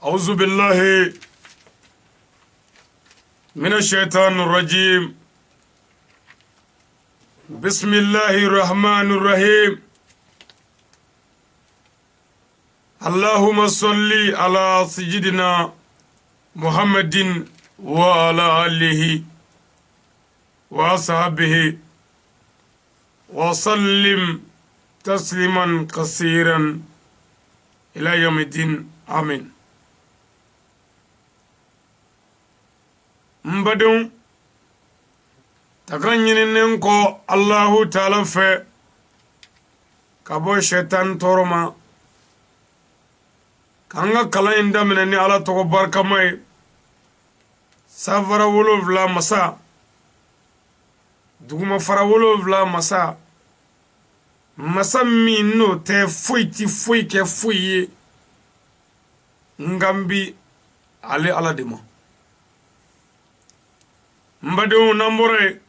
أعوذ بالله من الشيطان الرجيم. بسم الله الرحمن الرحيم. اللهم صل على سيدنا محمد وعلى آله وصحبه وسلم تسليما كثيرا إلى يوم الدين آمين. mbadon takan ɲininen ko Allahu Ta'ala fɛ ka bɔ shaitan tɔɔrɔ ma k'an ka kalan in daminɛ ni Ala tɔgɔ barikama ye. Safara 7 masa dugumafara 7 masa masa min n'o tɛ foyi ti foyi kɛ foyi ye nka n bi ale Ala de ma. Mbadenw n'an bɔra yen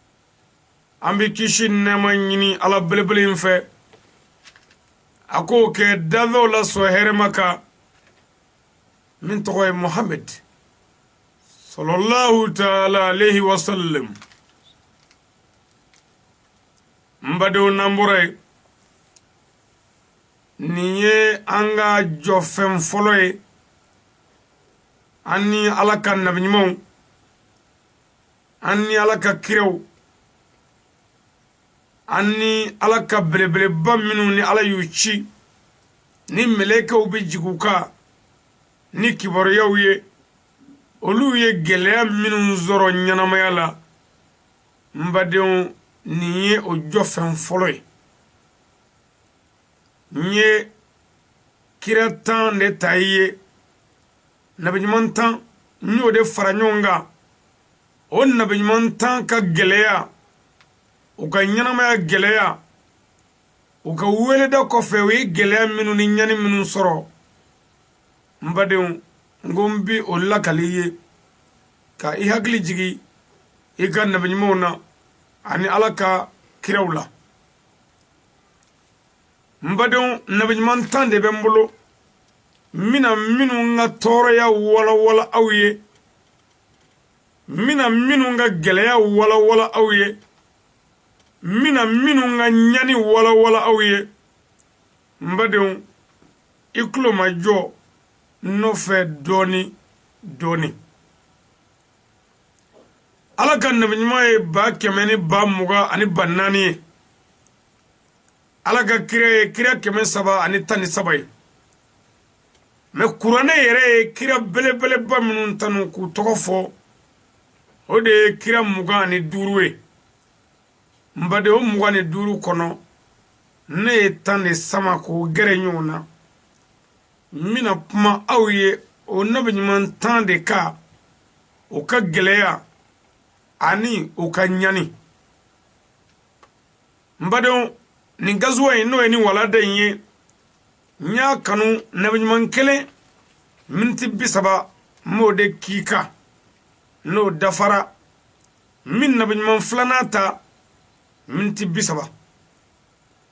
an bɛ kisi nɛɛma ɲini Ala belebele in fɛ a k'o kɛ dafɛw la sɔn hɛrɛma kan min tɔgɔ ye Muhamɛd sallallahu ta'ala alayhi wa sallam. Mbadenw n'an bɔra yen nin ye an ka jɔfɛn fɔlɔ ye an ni Ala ka nabi ɲumanw an ni Ala ka kiraw an ni Ala ka belebeleba minnu ni Ala y'u ci ni mɛlɛkɛw bɛ jigin u kan ni kibaruyaw ye olu ye gɛlɛya minnu sɔrɔ ɲɛnamaya la. Nbadenw nin ye o jɔfɛn fɔlɔ ye. n ye kira 10 de ta i ye nabi ɲuman 10 n y'o de fara ɲɔgɔn kan. O nabi ɲuman 10 ka gɛlɛya u ka ɲɛnamaya gɛlɛya u ka weleda kɔfɛ u ye gɛlɛya minnu ni ɲani minnu sɔrɔ. Nbadenw n ko n bi o lakali ye ka i hakili jigi i ka nabi ɲumanw na ani Ala ka kiraw la. Nbadenw nabi ɲuman 10 de bɛ n bolo n bɛna minnu ka tɔɔrɔya walawala aw ye mina minnu ka gɛlɛya walawala aw ye mina minnu ka ɲani walawala aw ye. Nbadenw i tulo ma jɔ nɔfɛ dɔɔni dɔɔni. Ala ka nabi ɲuman ye 100 ni 20 ani 4 ye. Ala ka kira ye kira 313 ye. Mais kuranɛ yɛrɛ ye kira belebeleba minnu tanu k'u tɔgɔ fɔ o de ye kira 25 ye. Nbadenw 25 kɔnɔ ne ye 10 de sama k'o gɛrɛ ɲɔgɔn na. n bɛna kuma aw ye o nabi ɲuman 10 de kan o ka gɛlɛya ani o ka ɲani. Nbadenw nin gazuwa in n'o ye ni walada in ye n y'a kanu nabi ɲuman 1 miniti 30 m'o de k'i kan n'o dafara min nabi ɲuman 2 ta miniti 30.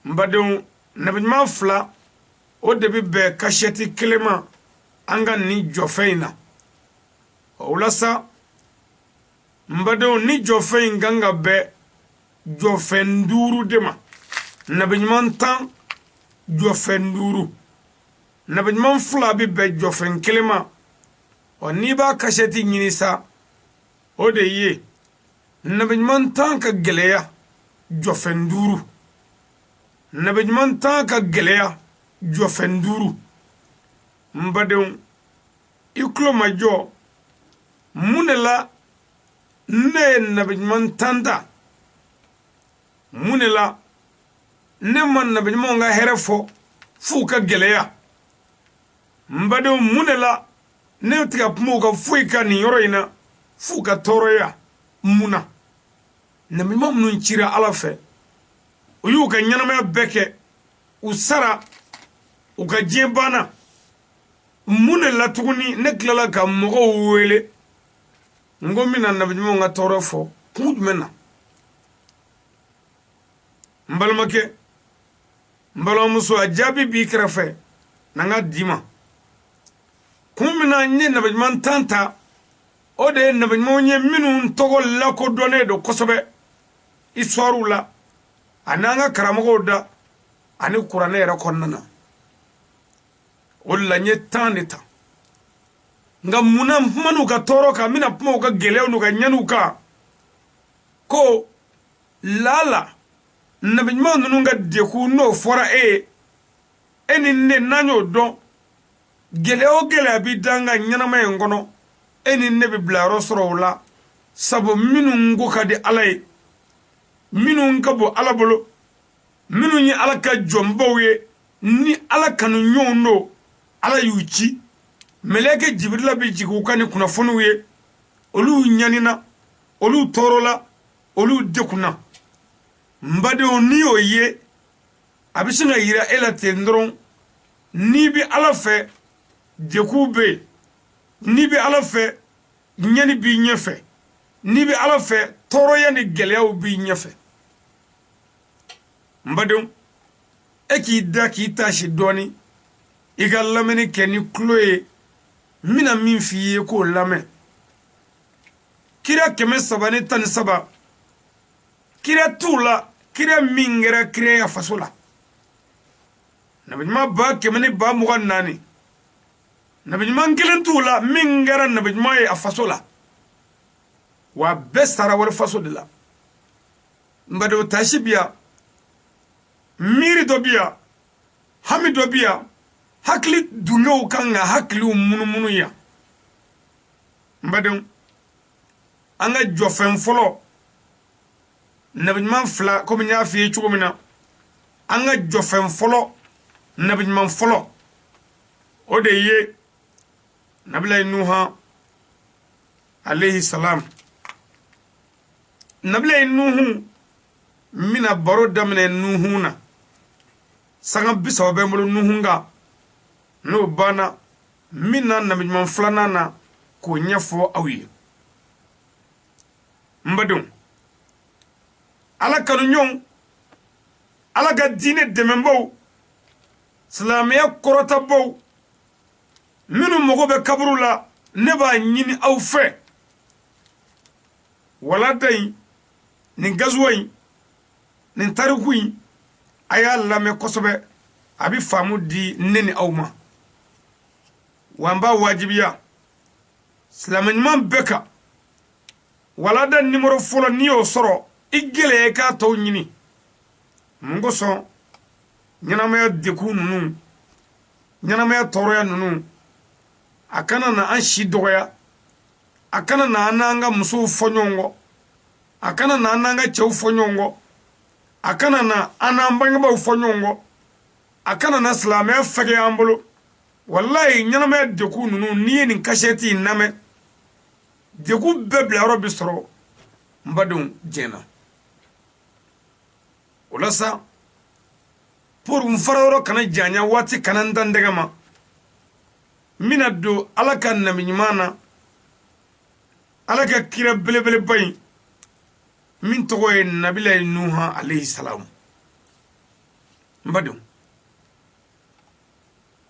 Nbadenw nabi ɲuman 2 o de bɛ bɛn kasɛti 1 ma an ka nin jɔfɛn in na. O la sa nbadenw ni jɔfɛn in kan ka bɛn jɔfɛn 5 de ma. Nabi ɲuman 10 jɔfɛn 5 nabi ɲuman 2 bɛ bɛn jɔfɛn 1 ma. N'i b'a kasɛti ɲini sa o de ye nabi ɲuman 10 ka gɛlɛya jɔfɛn 5 nabi ɲuman 10 ka gɛlɛya jɔfɛn 5. Nbadenw i tulo ma jɔ mun de la ne ye nabi ɲuman 10 ta mun de la ne ma nabi ɲumanw ka hɛrɛ fɔ f'u ka gɛlɛya. Nbadenw mun de la ne tɛ ka kuma u ka foyi kan nin yɔrɔ in na f'u ka tɔɔrɔya mun na. Nabi ɲuman minnu cira Ala fɛ u y'u ka ɲɛnamaya bɛɛ kɛ u sara u ka diɲɛ banna. Mun de la tuguni ne tilala ka mɔgɔw wele n ko n bɛna nabi ɲumanw ka tɔɔrɔ fɔ kun jumɛn na. N balimakɛ n balimamuso a jaabi b'i kɛrɛfɛ na n ka d'i ma kun min na nye nabijuman tanta o de nabijuman nye minu togo la ko done do kosobe histoire la ananga karamogo da ani qur'ane yɛrɛ kɔnɔna o la nye tan de ta nga muna manu ka toro ka mina puma ka gelew nu ka nyanu ka ko lala nabijuman nunu ga deku no fora eni ne nanyo don gelew gele bi danga nyanama en gono eni ne bi blaro soro la sabo minu ngo ka di alay minu ngabo alabolo minu ni alaka jombowe ni alaka no nyono ala yuchi meleke jibrila bi jigu kani kuna funuye olu nyanina olu torola olu dekuna mbade oni oye abisinga yira ela tendron ni bi ala fe dekube ni bi ala fe nyani bi nyefe ni bi ala fe toro ya ni gelew bi nyefe mbade eki da ki tashi doni iga lameni keni kloe mina min fiye ko lame kira keme sabani tan saba kira tula kira mingera kira ya fasola nabijma ba kemeni ba mugan nani nabijma kelen tula mingera nabijma ya fasola wa bestara wal fasodila mbado tashibiya miri dobia hami dobia hakli dunyo kanga hakli munu ya mbado anga jofen folo nabijuman fla komi nya fi chugumina anga jofen folo nabijuman folo ode ye nabila nuha alayhi salam nabila nuhu mina baro damne nuhuna sanga bisaw be mulu nuhunga no bana mina nabijuman flana na ko nyafo awi mbadum ala kanu nyon ala ga dine demembo salamiya korota bo minu mogo be kaburu la ne ba nyini aw fe wala day ni gazway ni tarikuy aya lame kosobe abi famu di neni awma wamba wajibiya salamiya beka wala da numero folo niyo soro igele ka to nyini mungo so nyanama deku nunu nyanama toroya nunu akana na anshi doya akana na ananga muso fonyongo akana na ananga chew fonyongo akana na anambanga ba fonyongo akana na salama fage ambulo wallahi nyanama deku nunu niye ni kasheti name deku bebla robi soro mbadon jena ulasa pour mfaroro kana janya wati kana ndandegama mina do alaka naminyimana alaka kira belebele bay min togoye nabila nuha alayhi salam mbadon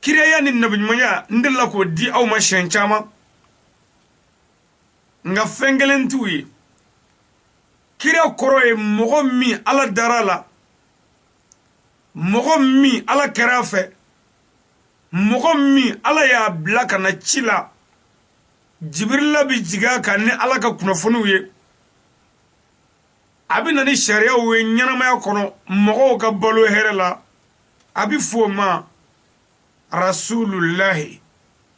kira ya ni nabinyimanya ndilla ko di aw ma shenchama nga fengelen tuyi kira koroye mogo mi ala darala mogo mi ala kerafe mogo mi ala ya blaka na chila jibrila bi jiga ka ne ala ka kunafunu ye abi na ni sharia we nyanama ya kono mogo ka balo herela abi foma rasulullah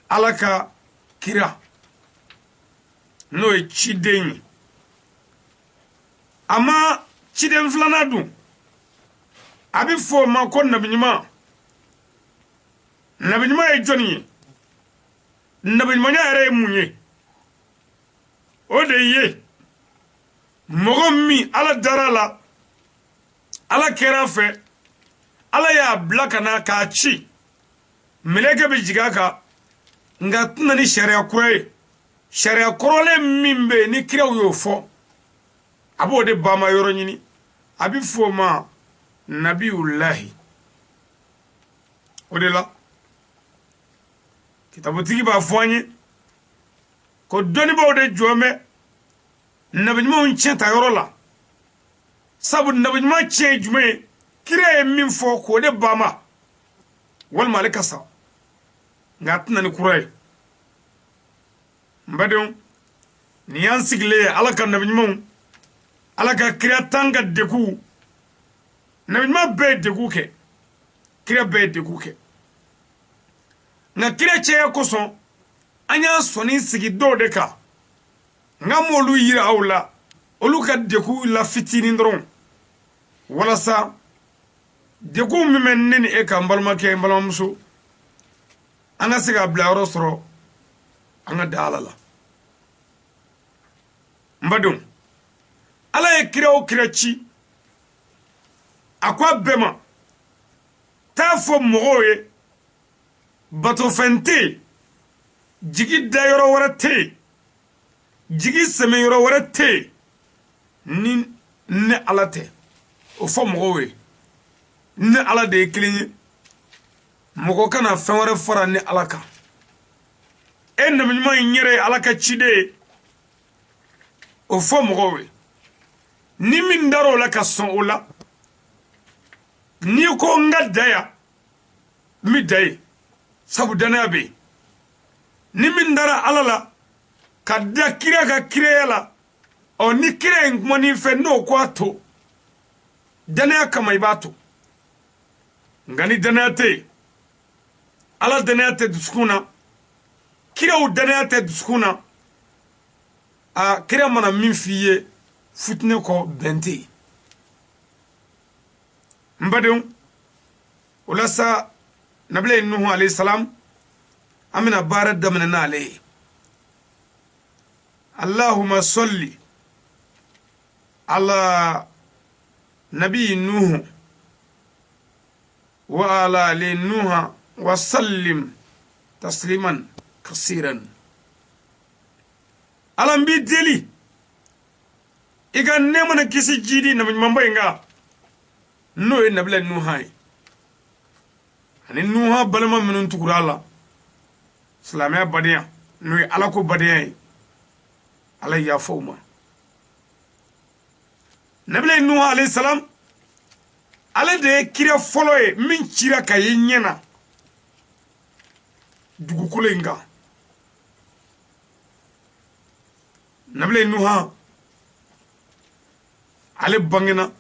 ala ka kira no e chideni ama chiden flana du abi fo ma ko nabinyima e joni nabinyima nya munye o de ye mogo mi ala darala ala kerafe ala ya blaka na ka chi meleke bi jigaka nga tunani sharia korole mimbe ni kira yo fo abo de bama yoro nyini abi fo ma nabiullahi odela kitabutigi b'a fɔ an ye ko dɔnnibaw de jɔn bɛ nabiɲumanw tiɲɛ ta yɔrɔ la sabu nabiɲuman tiɲɛ ye jumɛn ye kira ye min fɔ k'o de bama walima ale ka sa nka a tɛna ni kura ye n badenw nin y'an sigilen ye ala ka nabiɲumanw ala ka kira tan ka degun nabiɲuman bɛɛ ye degun kɛ kira bɛɛ ye degun kɛ nka kira cɛya kosɔn an y'a sɔnni sigi dɔw de kan nka m'olu yira aw la olu ka degun la fitinin dɔrɔn walasa degun min bɛ ne ni e kan n balimakɛ n balimamuso an ka se k'a bila yɔrɔ sɔrɔ an ka da ala la n badenw ala ye kira o kira ci a ko a bɛɛ ma taa fɔ mɔgɔw ye batofɛn tɛ yen jigi da yɔrɔ wɛrɛ tɛ yen jigi sɛmɛ yɔrɔ wɛrɛ tɛ yen ni ne ala tɛ o fɔ mɔgɔw ye ne ala de ye kelen ye mɔgɔ kana fɛn wɛrɛ fara ni ala kan e nabiɲuman in yɛrɛ ye ala ka ciden ye o fɔ mɔgɔw ye ni min dara o la ka sɔn o la n'i ko n ka da yan n bɛ da ye sabu danaya bɛ yen ni min dara ala la ka da kira ka kiraya la ni kira in kuma n'i fɛ n'o ko a to danaya kama i b'a to nka ni danaya tɛ yen ala danaya tɛ dusukun na kiraw danaya tɛ dusukun na kira mana min f'i ye futini kɔ bɛn tɛ yen n badenw o la sa nabila nuhu alayhi salam an bɛna baara daminɛ n'ale ye allahumma salli ala nabi nuhu wa ala ali nuha wa sallim tasliman kasiran alam bi deli iga nema na kisi jidi na mambo inga no ye nabila nuha ye ani nuha balama minun tugura la silamɛya badenya no ye ala ko badenya ye ala yafo ma nabila nuha alayhi salam ale de ye kira fɔlɔ ye min cira ka ye ɲɛna dugukolo in kan nabila nuha ale bangena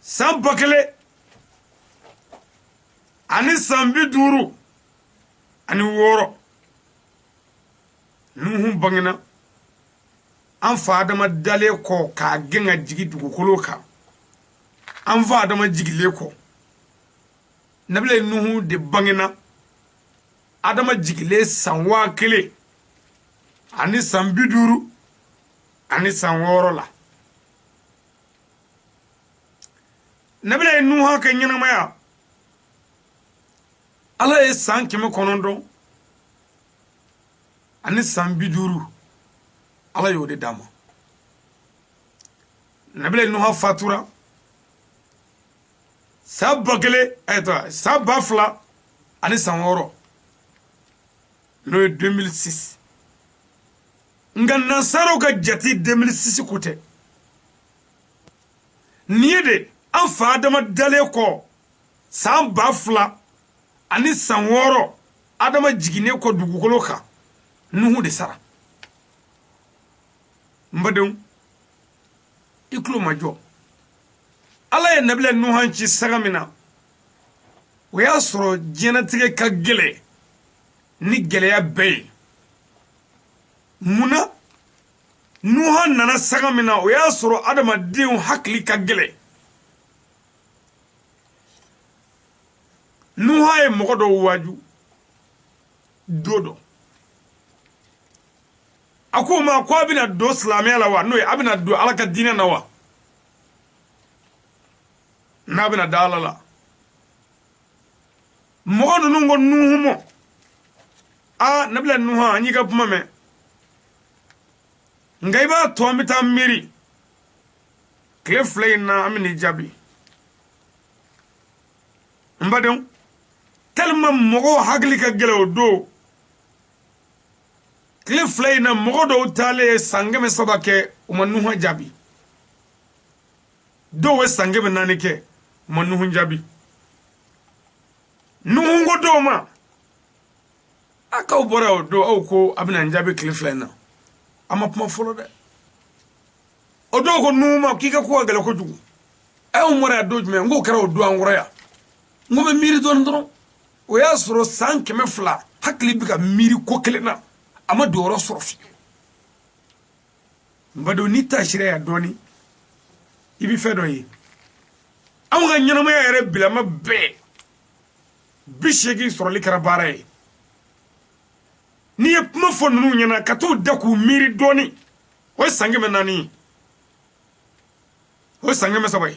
san 1000 ani san 50 ani 6 nuhu bangena an fa adama dale kɔ k'a gɛn ka jigi dugukolo kan an fa adama jigile kɔ nabila nuhu de bangena adama jigile san 1000 ani san 50 ani san 6 la nabila nuhu ka ɲɛnamaya ala ye san 900 ani san 50 ala y'o de d'a ma nabila nuhu fatura san 1000 san 2000 ani san 6 n'o ye 2006 nga nansaraw ka jati 2006 ko tɛ ni ye de an fa adama dale kɔ san 2000 ani san 6 adama jigine kɔ dugukolo kan nuhu de sara mbadenw ikulo majɔ ala ye nabila nuhan ci saga min na o y'a sɔrɔ diɲɛnatigɛ ka gɛlɛ ni gɛlɛya bɛɛ ye munna nuhan nana saga min na o y'a sɔrɔ adamadenw hakili ka gɛlɛ nuhan ye mɔgɔ dɔw waaju do a ko ma ko a bɛna don silamɛya la wa n'o ye a bɛna don ala ka diinɛ na wa n'a bɛna da ala la mɔgɔ ninnu ko nuhu mɔ nabila nuhu an y'i ka kuma mɛn nka i b'a to an bɛ taa miiri tile 2 in na an bɛ n'i jaabi n badenw tellement mogo hagli ka gelo do kile flayna mogo do tale sangame sabake umanuha jabi do we sangame nanike umanuha jabi nuhungo do ma aka bora do au ko abina njabi kile flayna ama puma folo de odo ko numa kika ko gelo ko jugu ay umara do me ngo kara do angora ya ngome miri don don o ya soro san keme fla hakli bi ka miri ko kelena ama doro sorofi mbado ni tashire ya doni ibi fedo yi am ga nyama ya yere bilama be bishegi soro li karabare ni yepma fonu nyana kato daku miri doni o sange menani o sange me sabay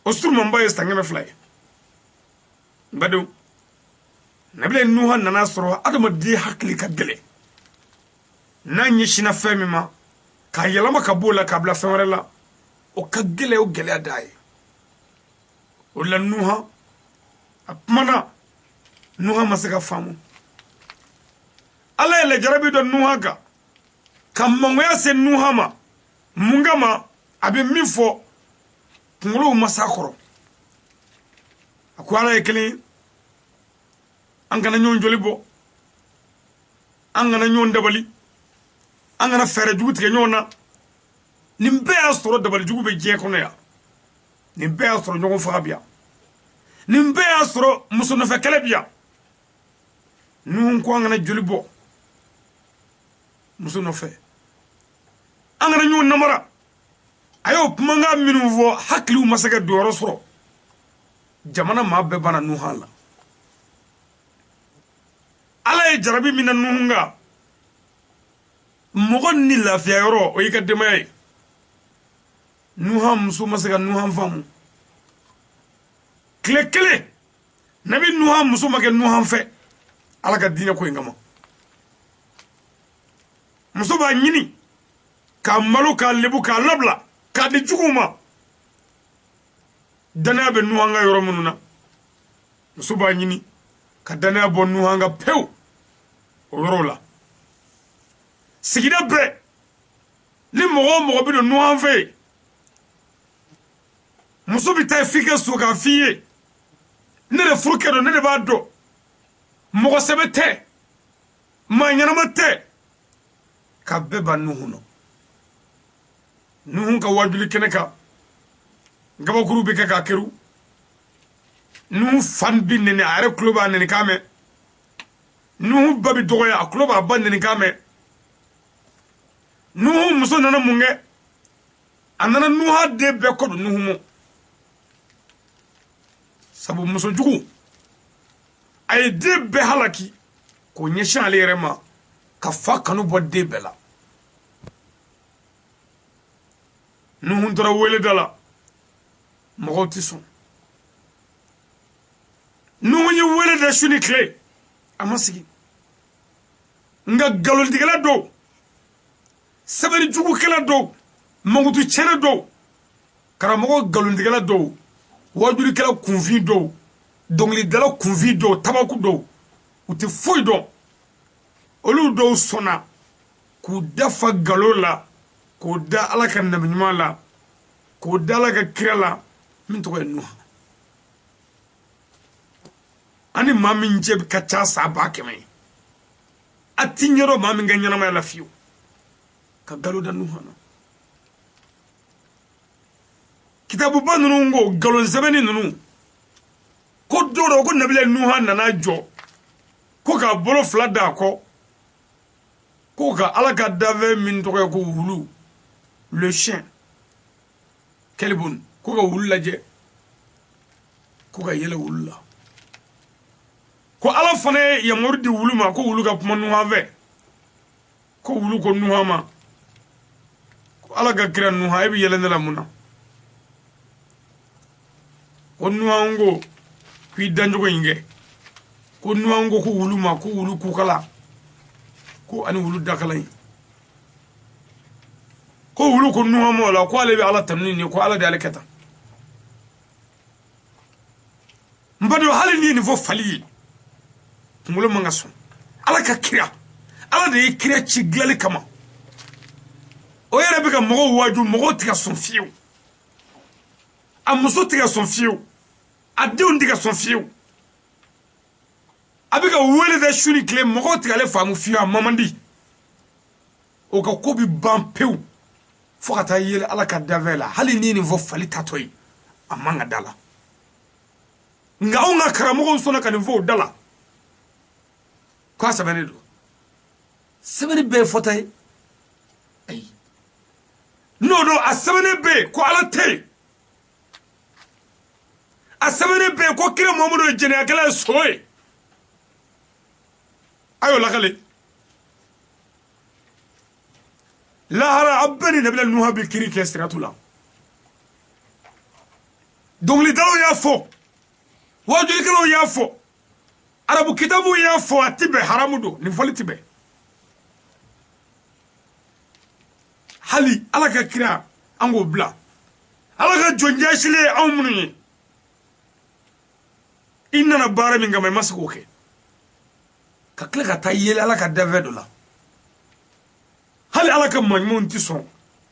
o sturma mbaye sange me fly mbado nabile nuha nana soro adama di hakli ka gele na nyishina femi ma ka yalama ka bola ka bla femere la o ka gele o gele adai o la nuha apmana nuha masaka famu ala ele jarabi do nuha ga kam ya se nuha ma mungama abi mifo ngulu masakoro akwala ekeli angana nyon jolibo angana nyon dabali angana fere jugu tige nyona nimbe astro dabali jugu be je kono ya nimbe astro nyogo fabia nimbe astro musono fe kelebia nun ko angana jolibo musono fe angana nyon namara ayo pumanga minuvo hakli masaka doro soro jamana mabbe bana nuhala ala e jarabi mina nuhunga mogon ni lafiya yoro o yika demay nuha musu masaka nuha famu kle nabi nuha musu make nuha fe ala ka dina ko ngama musu ba nyini ka malu ka lebu ka labla ka di juguma dana be nuhanga yoro mununa musu ba nyini ka dana bo nuhanga pew orola sigida be ni mogo bi do nuhan fe muso bi tay fika so ka fiye ne de furuke do ne de ba do mogo sebete ma nyana te ka be ba nuhuno nuhun ka wajuli keneka ngaba kuru bi ka keru nuhu fan bi ne are kluba ne kame nuhu babi dogoya akloba bande ni kame nuhu muso nana munge anana nuha de be ko nuhu mo sabu muso jugu ay de be halaki ko nyesha ale rema ka fa kanu bodde bela nuhu ndora wele dala mogoti son nuhu ni wele da shuni kle amasigi nga galol digala do sabari jugu kala do mangutu chena do karamogo galol digala do wajuri kala kunfi do dongli dala kunfi do tabaku do uti foy do olu do sona ku dafa galola ku da alaka nabnyumala ku da alaka kirala min to nuha ani mami njeb kacha saba keme atinyero mami nganyana ma lafiyo ka galo da nuhana kitabu banunu ngo galo zabeni nunu ko doro ko nabile nuhana na jo ko ka bolo flada ko ka alaka dave min to ko wulu le chien kelbun ko ka wulu laje ko ka yele wulu la ko ala fane ya mordi wulu ma ko wulu ka kuma nuha ve ko wulu ko nuha ma ko ala ga kira nuha ibi yelende la muna ko nuha ngo kui danjogo inge ko nuha ngo ko wulu ma ko wulu ku kala ko ani wulu dakala ko wulu ko nuha mo la ko ale bi ala tamni ko ala de ale keta mbado hali ni fo fali kunkolo man ka sɔn ala ka kira ala de ye kira ci dilanli kama o yɛrɛ bɛ ka mɔgɔw waaju mɔgɔw tɛ ka sɔn fiyewu a muso tɛ ka sɔn fiyewu a denw tɛ ka sɔn fiyewu a bɛ ka wele dɛ su ni tile mɔgɔw tɛ k'ale faamu fiyewu a man di o ka ko bɛ ban pewu fo ka taa yɛlɛ ala ka dafɛ la hali ni nin fɔ fali tatɔ ye a man ka da la nka anw ka karamɔgɔw sɔnna ka nin fɔ o da la k'a sɛbɛnnen don sɛbɛnni bɛɛ ye fɔta ye ayi n'o don a sɛbɛnnen bɛ yen ko ala tɛ yen a sɛbɛnnen bɛ yen ko kira mamadu ye jɛnɛyakɛla ye so ye a y'o lakale lahara a bɛɛ ni nabila nuha bɛ kiri kɛ siratu la dɔnkilidalaw y'a fɔ wajulikɛlaw y'a fɔ arabu kitabu y'a fɔ a tɛ bɛn haramu don nin fɔli tɛ bɛn hali ala ka kira an k'o bila ala ka jɔn ɲɛsilen anw minnu ye i nana baara min kama i ma se k'o kɛ ka tila ka taa yeli ala ka dafɛ dɔ la hali ala ka maɲumanw tɛ sɔn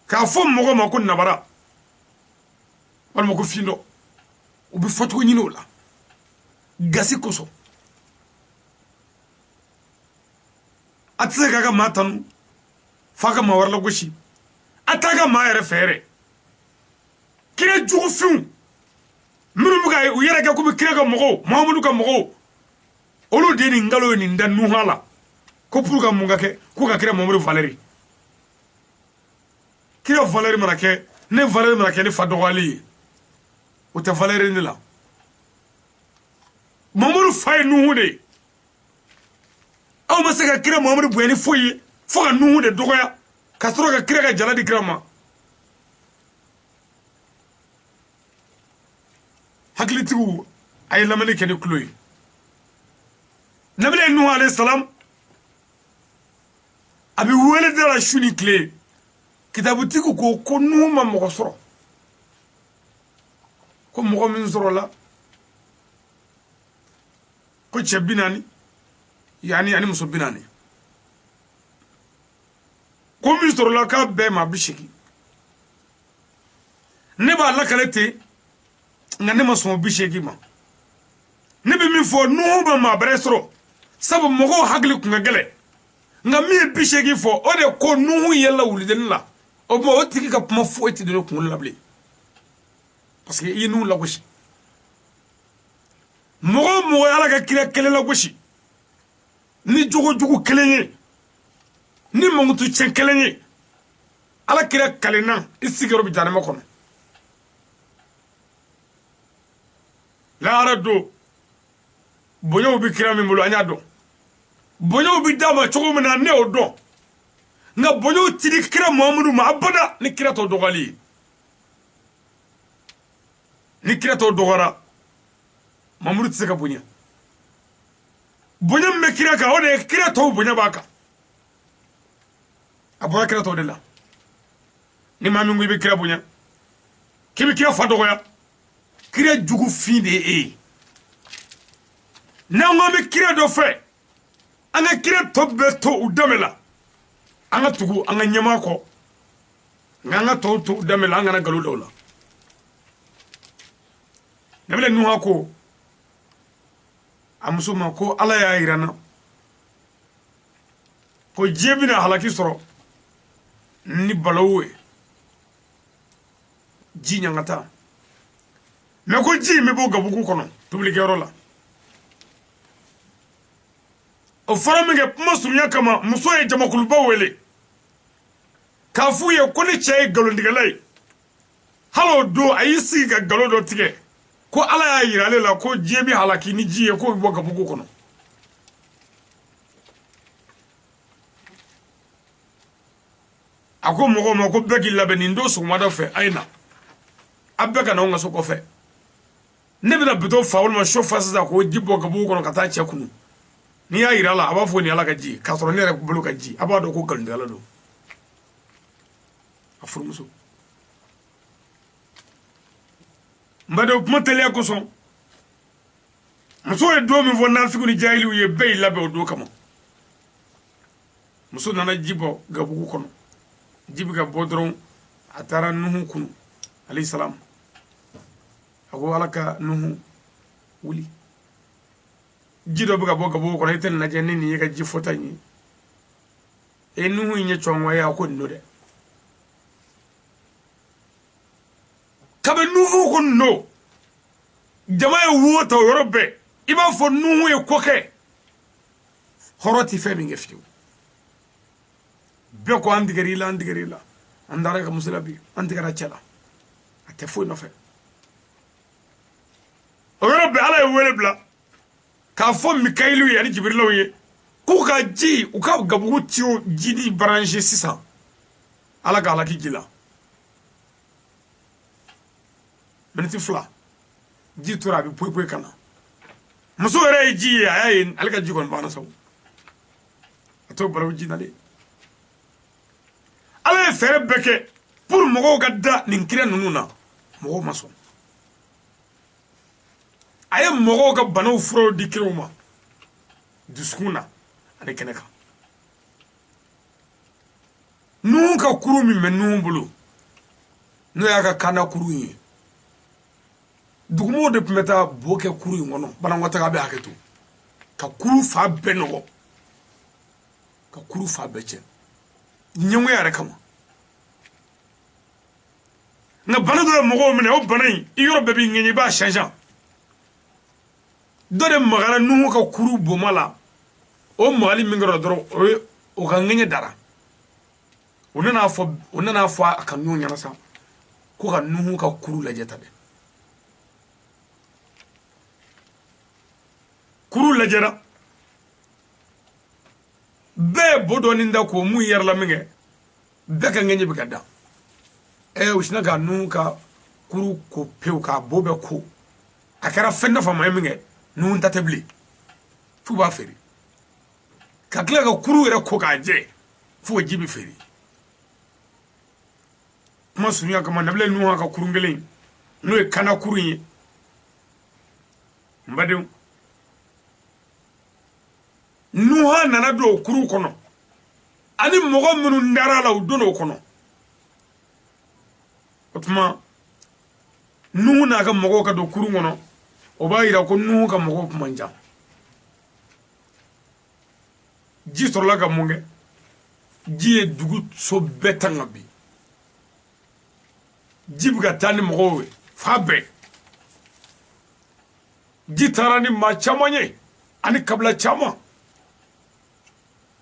k'a fɔ mɔgɔ ma ko nabara walima ko findɔ u bɛ fɔcogo ɲini o la gasi kosɔn a tɛ se k'a ka maa tanu f'a ka maa wɛrɛ lagosi a t'a ka maa yɛrɛ fɛ yɛrɛ kira jugufinw minnu bɛ ka u yɛrɛ kɛ komi kira ka mɔgɔw mahamadu ka mɔgɔw olu de ye nin nkalon ye nin da nuha la ko pour ka mun ka kɛ ko ka kira mamadu valeri kira valeri mana kɛ ne valeri mana kɛ ne fa dɔgɔyali ye o tɛ valeri ne la mamadu fa ye nuhu de ye aw ma se ka kira mamadu bonya ni foyi ye fo ka nuhu de dɔgɔya ka sɔrɔ ka kira ka jala di kira ma hakilitigiw a ye lamɛnni kɛ ni tulo ye nabila nuhu alayhi salam a bɛ wele da la su ni tile kitabutigiw ko nuhu ma mɔgɔ sɔrɔ ko mɔgɔ min sɔrɔla ko cɛ 40 yani ani muso 40 ko min sɔrɔla k'a bɛɛ ma 80 ne b'a lakale ten nka ne ma sɔn 80 ma ne bɛ min fɔ nuhu ma maa bɛrɛ sɔrɔ sabu mɔgɔw hakili kun ka gɛlɛn nka min ye 80 fɔ o de ko nuhu yɛlɛla wulideni la o tuma o tigi ka kuma foyi tɛ don ne kunkolo la bilen parce que i ye nuhu lagosi mɔgɔ o mɔgɔ ye ala ka kira kelen lagosi ni jogo jugu kelen ye ni mankutu tiɲɛ kelen ye ala kira kalenna i sigiyɔrɔ bɛ janama kɔnɔ lahara don bonyaw bɛ kira min bolo an y'a dɔn bonyaw bɛ d'a ma cogo min na ne y'o dɔn nka bonyaw tɛ di kira muhamadu ma abada ni kira tɔ dɔgɔyali ye ni kira tɔ dɔgɔyara muhamadu tɛ se ka bonya bonya min bɛ kira kan o de ye kira tɔw bonya b'a kan a bɔra kira tɔw de la ni maa min ko i bɛ kira bonya k'i bɛ kira fa dɔgɔya kira jugu fin de ye e ye n'an ko an bɛ kira dɔ fɛ an ka kira tɔ bɛɛ to u danbe la an ka tugu an ka ɲɛmaa kɔ nka an ka tɔw to u danbe la an kana nkalon da o la nabila nuha ko a muso ma ko ala y'a yira n na ko diɲɛ bɛna halaki sɔrɔ ni balawu ye ji ɲaŋata mɛ ko ji in bɛ bɔ gabugu kɔnɔ tobilikɛyɔrɔ la o fɔra min kɛ kuma surunya kama muso ye jamakuluba wele k'a f'u ye ko ni cɛ ye nkalontigɛla ye hali o don a y'i sigi ka nkalon dɔ tigɛ ko ala y'a yira ale la ko diɲɛ bɛ halaki ni ji ye k'o bɛ bɔ gabugu kɔnɔ a ko mɔgɔw ma ko bɛɛ k'i labɛn nin don sɔgɔmada fɛ a ye na a bɛɛ ka na anw ka so kɔfɛ ne bɛna bitɔn fa walima so fa sisan k'o ji bɔ gabugu kɔnɔ ka taa cɛ kunu n'i y'a yira a la a b'a fɔ nin ala ka ji k'a sɔrɔ ne yɛrɛ bolo ka ji a b'a dɔn ko nkalontigɛla don a furumuso n badenw kuma teliya kosɔn muso ye do min fɔ nafiku ni jahiliw ye bɛɛ y'i labɛn o do kama muso nana ji bɔ gabugu kɔnɔ ji bɛ ka bɔ dɔrɔn a taara Nuhu kunu alayhi salam a ko ala ka Nuhu wuli ji dɔ bɛ ka bɔ gabugu kɔnɔ i tɛ nin lajɛ ni nin ye ka ji fɔta in ye Nuhu in ye cɔngɔ ye a ko nin do dɛ kabi Nuhu ko nin do jama ye wo ta o yɔrɔ bɛɛ i b'a fɔ Nuhu ye ko kɛ hɔrɔn tɛ fɛn min kɛ fiyewu bɛɛ ko an tigɛr'i la an taara ka muso la bi an tigɛra cɛ la a tɛ foyi nɔfɛ o yɔrɔ bɛɛ ala ye wele bila k'a fɔ Mikayilu ye ani Jibirilaw ye k'u ka ji u ka gabugu tiyo ji ni branché sisan ala ka halaki ji la miniti 2 ji tora a bɛ poyi ka na muso yɛrɛ ye ji ye a y'a ye ale ka ji kɔni banna sabu a t'o balawu ji nalen ala ye fɛɛrɛ bɛɛ kɛ pour mɔgɔw ka da nin kira ninnu na mɔgɔw ma sɔn a ye mɔgɔw ka banaw furaw di kiraw ma dusukun na ani kɛnɛ kan Nuhu ka kuru min bɛ Nuhu bolo n'o y'a ka kaana kuru ye dugumɔgɔw de tun bɛ taa bo kɛ kuru in kɔnɔ banakɔtaga bɛ hakɛ to ka kuru fa bɛɛ nɔgɔ ka kuru fa bɛɛ cɛ ɲɛngoya yɛrɛ kama nka bana dɔ ye mɔgɔw minɛ o bana in i yɔrɔ bɛɛ b'i ŋɛɲɛ i b'a changeant dɔ de magara Nuhu ka kuru boma la o magali min kɛra dɔrɔn o ye o ka ŋɛɲɛ dara o nana fɔ a ka Nuhu ɲɛna sa ko ka Nuhu ka kuru lajɛ ta dɛ kuru lajɛra bɛɛ bo dɔɔnin da k'o mun yɛrɛ la min kɛ bɛɛ ka ŋɛɲɛ bɛ ka da u sinna ka Nuhu ka kuru ko pewu k'a bo bɛɛ ko a kɛra fɛn nafama ye min kɛ Nuhu ta tɛ bilen f'u b'a feere ka tila ka kuru yɛrɛ ko k'a jɛ f'o ji bɛ feere kuma surunya kama nabila Nuhu ka kurun kelen n'o ye kaana kuru ye n badenw Nuhu nana don o kuru kɔnɔ ani mɔgɔ minnu dara la u donna o kɔnɔ o tuma Nuhu n'a ka mɔgɔw ka don kuru kɔnɔ o b'a yira ko Nuhu ka mɔgɔw tun man ca ji sɔrɔla ka mun kɛ ji ye dugu so bɛɛ tan ka bin ji bɛ ka taa ni mɔgɔw ye fa bɛɛ ji taara ni maa caman ye ani kabila caman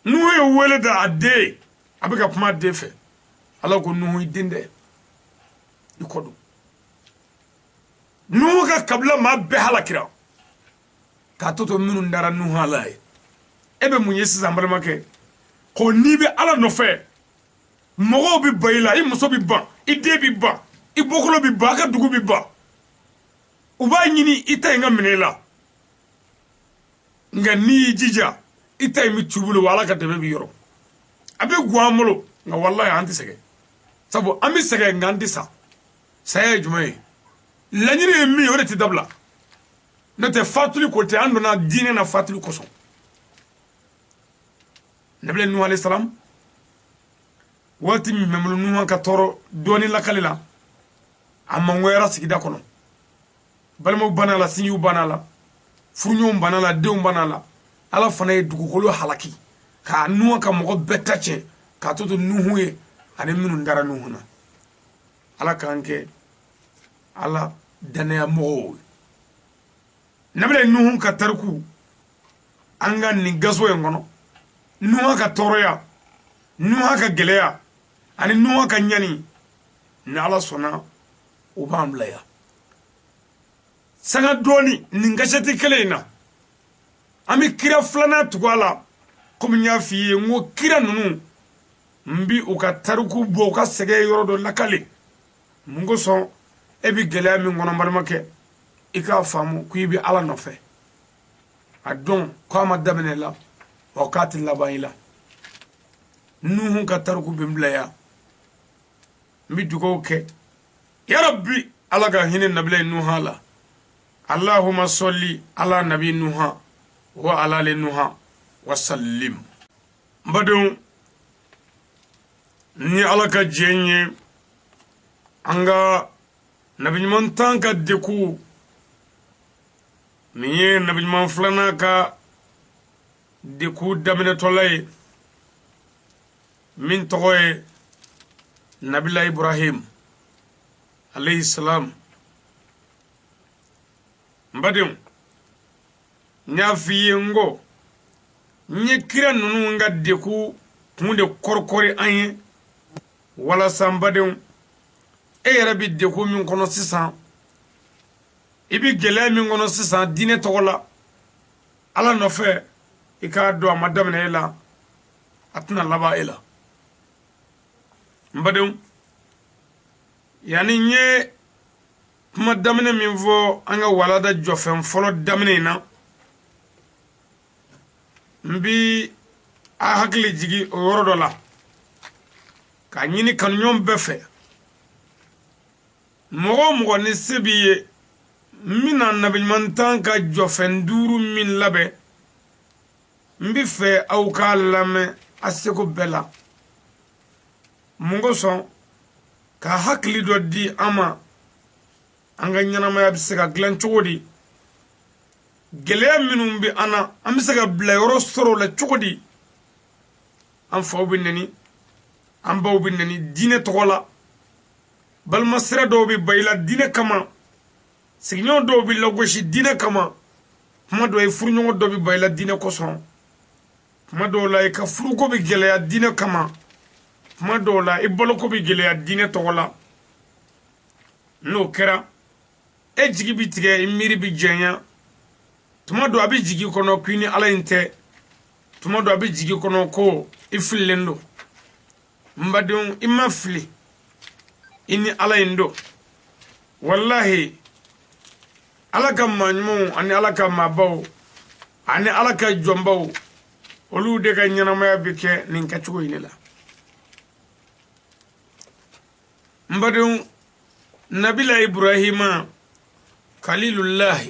Nuhu ye wele da a den a bɛ ka kuma a den fɛ ala ko Nuhu i den dɛ i kɔ don Nuhu ka kabila maa bɛɛ halakira k'a to minnu dara Nuhu ala ye e bɛ mun ye sisan balimakɛ ko n'i bɛ ala nɔfɛ mɔgɔw bɛ ban i la i muso bɛ ban i den bɛ ban i bɔkolo bɛ ban a ka dugu bɛ ban u b'a ɲini i ta in ka minɛ i la nka n'i y'i jija i ta in bɛ t'u bolo wa ala ka dɛmɛ b'i yɔrɔ a bɛ gun an bolo nka walahi an tɛ sɛgɛn sabu an bɛ sɛgɛn nka an tɛ sa saya ye jumɛn ye laɲini ye min ye o de tɛ dabila n'o tɛ fatuli ko tɛ an donna diinɛ na fatuli kosɔn nabila Nuhu alayhi salam waati min bɛ bolo Nuhu ka tɔɔrɔ dɔɔnin lakali la a mangoyara sigida kɔnɔ balimaw banna la sinjiw banna la furuɲɔgɔnw banna la denw banna la ala fana ye dugukolo halaki ka Nuhu ka mɔgɔ bɛɛ ta cɛ k'a to Nuhu ye ani minnu dara Nuhu na ala k'an kɛ ala danaya mɔgɔw nabila Nuhu ka tariku an ka nin gaso in kɔnɔ Nuhu ka tɔɔrɔya Nuhu ka gɛlɛya ani Nuhu ka ɲani ni ala sɔnna o b'an bila yan sanga dɔɔni nin gasɛti kelen in na an bɛ kira filanan tugu a la komi n y'a f'i ye n ko kira ninnu n bi u ka tariku bɔ u ka sɛgɛn yɔrɔ dɔ lakale mun kosɔn e bɛ gɛlɛya min kɔnɔ n balimakɛ i k'a faamu ko i bɛ ala nɔfɛ a dɔn k'a ma daminɛ la wa k'a tɛ laban i la Nuhu ka tariku bɛ n bila yan n bɛ dugawu kɛ yarabi ala ka hinɛ nabila Nuhu la اللهم صل على نبي نوح وعلى آل نوح وسلم. بدون ni ala ka jenye anga nabi man tanka deku ni nabi man flana ka deku damine tolay min togoye nabila Ibrahim alayhi salam. Mbadum nya fiye ngo nye kira nunu nga deku tunde korkori anye wala sambadum e yara bi deku min kono sisan ibi gele min kono sisan dine togola ala no fe ika do madam na ela atna laba ela. Mbadum yani nye kuma damine min fo anga walada jofen folo damine na mbi a hakili jigi o yoro do la ka nyini kan nyom befe mogo ni sebiye mina nabi man tanka jofen duru min labe mbi fe au ka lame aseko bela mogo son ka hakili do di ama anga nyanama ya bisika glan chogodi gele minum bi ana amsaka bla yoro soro la chogodi am faw bi nani am baw bi nani dine togola bal masra do bi bayla dine kama signyo do bi logoshi dine kama mado e furnyo do bi bayla dine koson mado la e ka furugo bi gele ya dine kama mado la e boloko bi gele ya dine togola no kera e jigi bi tige imiri bi jenya tumado abi jigi kono kwini ala inte tumado abi jigi kono ko ifilendo mbadon imafli ini ala indo wallahi ala ka manmu ani ala ka mabaw ani ala ka jombaw olu de ka nyanama bi ke nin ka chugo inela. Mbadon nabila Ibrahima Khalilullah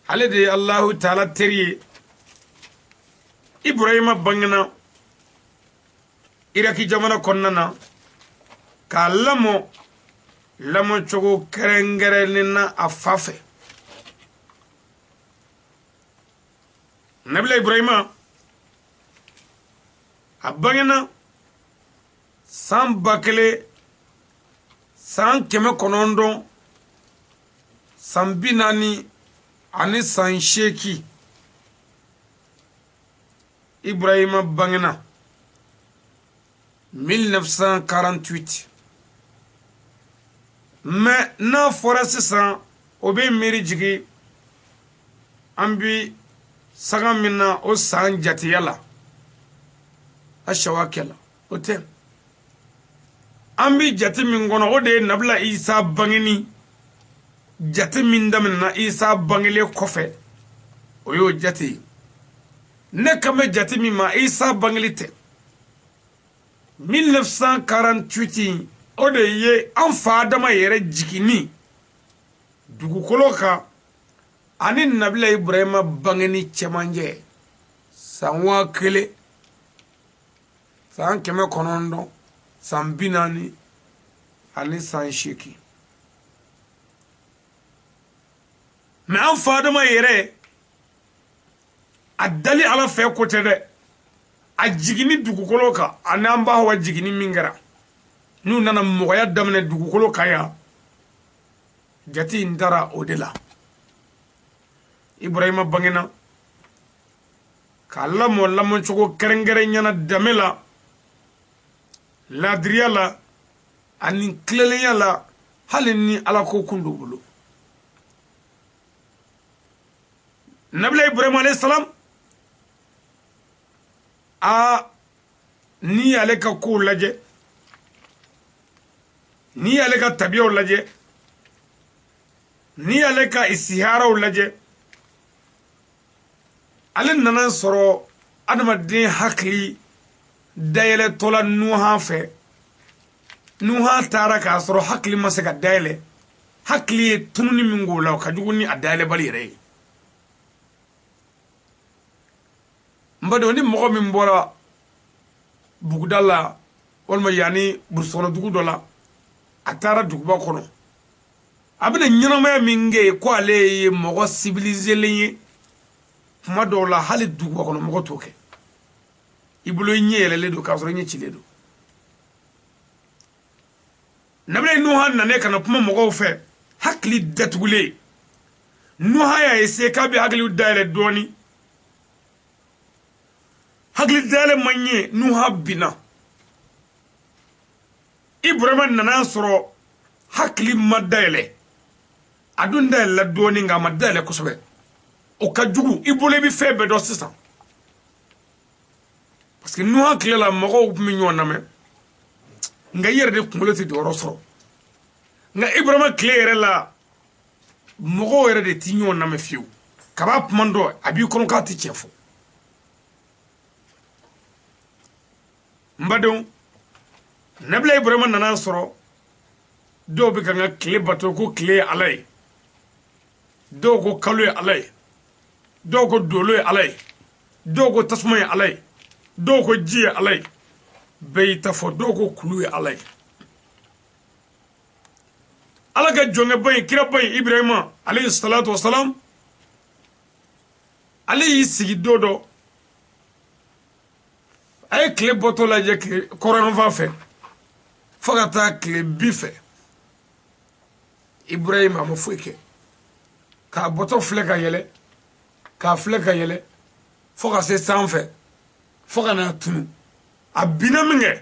alade Allahu ta'ala teri Ibrahima bangana iraki jamana konnana ka lamo chogo kerengere nina afafe. Nabila Ibrahima abangana san bakele san keme konondo san binani ani san sheki Ibrahima bangena 1948 mais na fora sisan obe meri jigi ambi saga minna o san jatiyala ashawakela otem ambi jati min gono o de nabla Isa bangeni jati min damna Isa bangele kofe oyo jati ne kame jati mi ma Isa bangelite 1948 o de ye an fa adama yere jigini dugukolo ka ani nabila Ibrahima bangeni chemanje sanwa kele san keme konondo san binani ani san sheki me an fa adama yere adali ala fe kote de a jigini dugukolo ka ani an ba wa jigini mingara nu nana mogoya damne dugukolo kaya jati ndara odela Ibrahima bangena kala mo lamo chogo kerengere nyana damela ladriyala ani kleleyala halini ala ko kundubulu nabila Ibrahima alayhi salam a ni ale ka ko laje ni ale ka tabiyo laje ni ale ka istiharaw laje ale nana soro adamaden hakli dayele tola nuha fe nuha tara ka soro hakli masaka dayele hakli tununi min gola ka juguni adale bali re mbado ni mo min bora bugdala walma yani bursono dugudola atara duguba kono abina nyinama minge ko ale mo civiliser lenye kuma dola hali duguba kono mo toke ibulo nyele le do ka so nye chile do nabla nuha nane kana kuma mo fe hakli datugule nuha ya ese ka bi hakli dale doni hakli dale manye nuha bina Ibrahim nana soro hakli madale adun dale la doni nga madale kosobe o ka jugu ibole bi febe do sisan parce que nuha kle la mo mi nyona me nga yerde kumuloti do rosoro nga Ibrahim kle la mo yere de tinyo na me fiu kaba pmando abi kono ka ti chefo mbadon nabla Ibrahim nana soro do bi kan kle bato ko kle alay do ko kalu alay do ko dolo alay do ko tasmay alay do ko ji alay bayta fo do ko kulu alay alaga jonge bay kira bay Ibrahim alayhi salatu wassalam alayhi sigi dodo ay kle boto la je koran va fe fogata kle bife Ibrahim am fuike ka boto fleka yele ka fleka yele foga se sanfe foga na tunu abina minge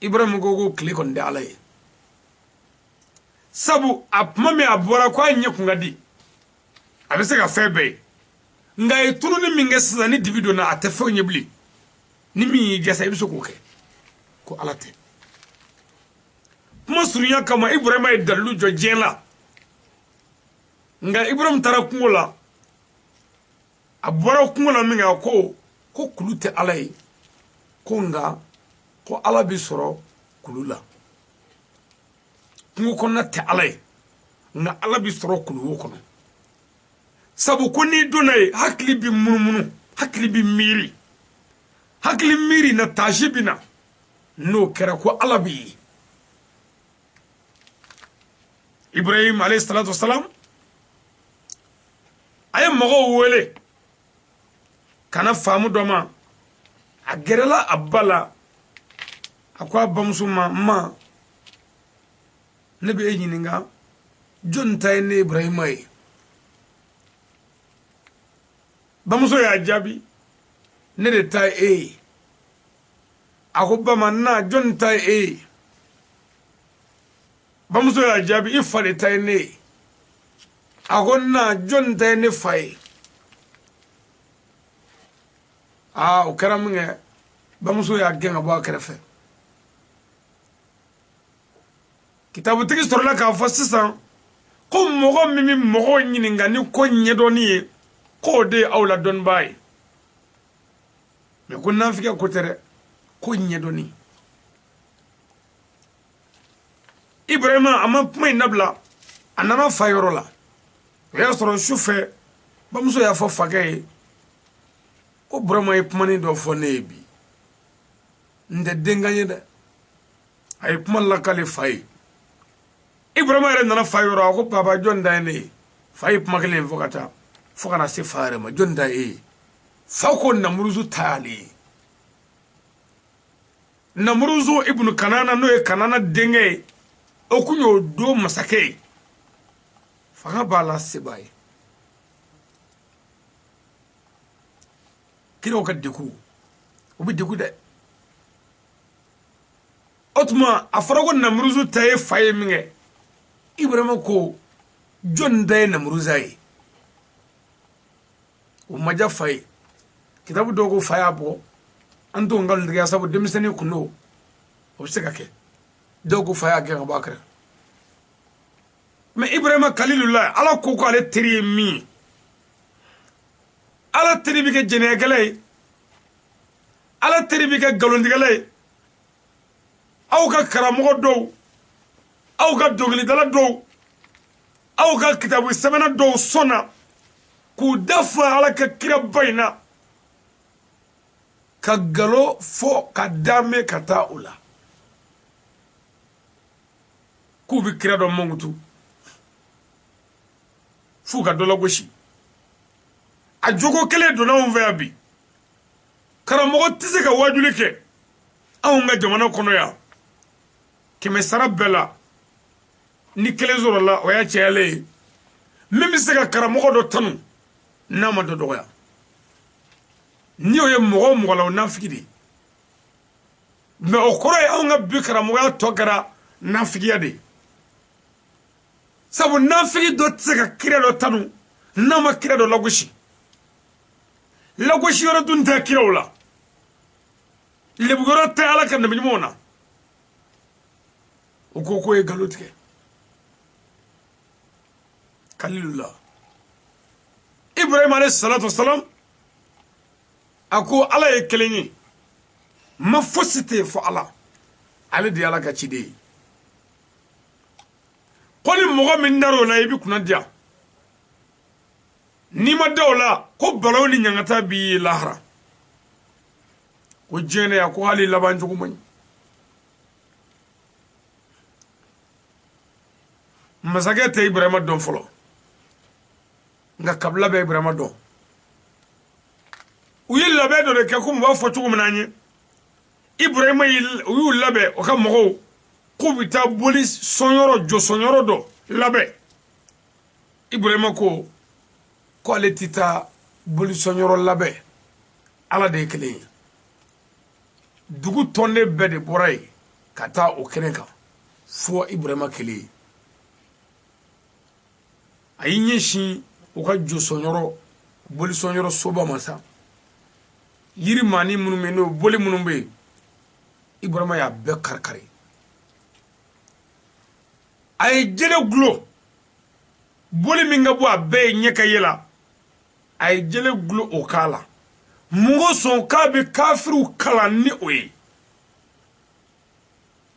Ibrahim gogo kle kon de alay sabu apmame abora kwa nye kungadi abese ka febe nga etunu ni minge sisa ni divido na atefe nyebli ni mi gesa ibiso koke ko alate kuma sunya kama Ibrahim ay dalu jo jela nga Ibrahim tara kungola abora kungola minga ko kulute alay ko nga ko ala bi soro kulula kungo konna te alay nga ala bi soro kulu kono sabu ko ni donay hakli bi munumunu hakli bi miri hakli miri na tajibina no kera ko ala bi Ibrahim alayhi salatu wassalam ay mago wele kana famu doma agerela abala akwa bamsuma ma nabi ejininga jonta ne Ibrahim ay bamso ya jabi ne de tai akobama na jonta bamso ya jabi ifale tai ne agonna jonta ne fai o karaminge bamso ya genga bo akrefe kitabu tigi sorola ka fo sisan ko mogo mimi mogo nyininga ni ko nyedoni ko de awla don bay me ko nafika ko tere ko nyedoni Ibrahim ama pmay nabla anana fayorola ya soro shufe bamso ya fo fagay ko brama e pmani do fo nebi nde denganye de ay pmal la kale fay Ibrahim re nana fayoro ko baba jonda ne fay pmakle vokata fokana se fare ma jonda fako namruzu tali namruzu ibnu kanana no e kanana denge okunyo do masake faka bala sebay kiro ka deku obi deku de otuma afarago namruzu tay fay minge Ibrahim ko jonda namruzai umaja fay kitabu dogo faya bo ando ngal ndiga sabu demisani kuno obseka ke dogo faya ge ngabakra me Ibrahim khalilullah ala ko ale tiri mi ala tiri bi ke jenegale ala tiri bi ke galondigale aw ka karamo do aw ka dogli dala do aw ka kitabu sɛbɛnna dɔw sɔnna k'u dafa ala ka kira bayina ka galo fɔ ka dame ka taa o la k'u bi kira dɔ mankutu f'u ka dɔ lagosi a jogo kelen donna anw fɛ yan bi karamɔgɔ tɛ se ka wajuli kɛ anw ka jamana kɔnɔ yan kɛmɛ sara bɛɛ la ni kelen sɔrɔla o y'a cɛyalen ye min bɛ se ka karamɔgɔ dɔ tanu n'a ma dɔ dɔgɔya ni o ye mɔgɔ o mɔgɔ la o nafigi de mɛ o kɔrɔ ye anw ka bi karamɔgɔya tɔ kɛra nafigiya de sabu nafigi dɔ tɛ se ka kira dɔ tanu n'a ma kira dɔ lagosi lagosi yɔrɔ dun tɛ kiraw la lebu yɔrɔ tɛ ala ka nabi ɲumanw na o ko k'o ye nkalon tigɛ kalilula ibrahim alayhi salatu wasalam a ko ala ye kelen ye ma fosi tɛ fɔ ala ale de ye ala ka ciden ye ko ni mɔgɔ min dar'o la i bi kunna diya n'i ma da o la ko balaw ni ɲangata b'i ye lahara ko diɲɛnɛya ko hali laban cogo man ɲi masakɛ tɛ ibrahima dɔn fɔlɔ nka kabila bɛ ibrahima dɔn u ye labɛn dɔ de kɛ komi u b'a fɔ cogo min na an ye ibrahima u y'u labɛn o ka mɔgɔw k'u bɛ taa boli sɔnyɔrɔ jɔsɔnyɔrɔ dɔ labɛn ibrahima ko ale tɛ taa boli sɔnyɔrɔ labɛn ala de ye kelen ye dugu tɔnden bɛɛ de bɔra yen ka taa o kɛnɛ kan fɔ ibrahima kelen ye a y'i ɲɛsin u ka jɔsɔnyɔrɔ boli sɔnyɔrɔ soba ma sa yiri maani minnu bɛ yen n'o boli minnu bɛ yen ibrahima y'a bɛɛ kari-kari a ye jɛgɛ gulo boli min ka bɔ a bɛɛ ye ɲɛ ka yɛlɛ a ye jɛgɛ gulo o k'a la mɔgɔ sɔn k'a bɛ kafiriw kalan ni o ye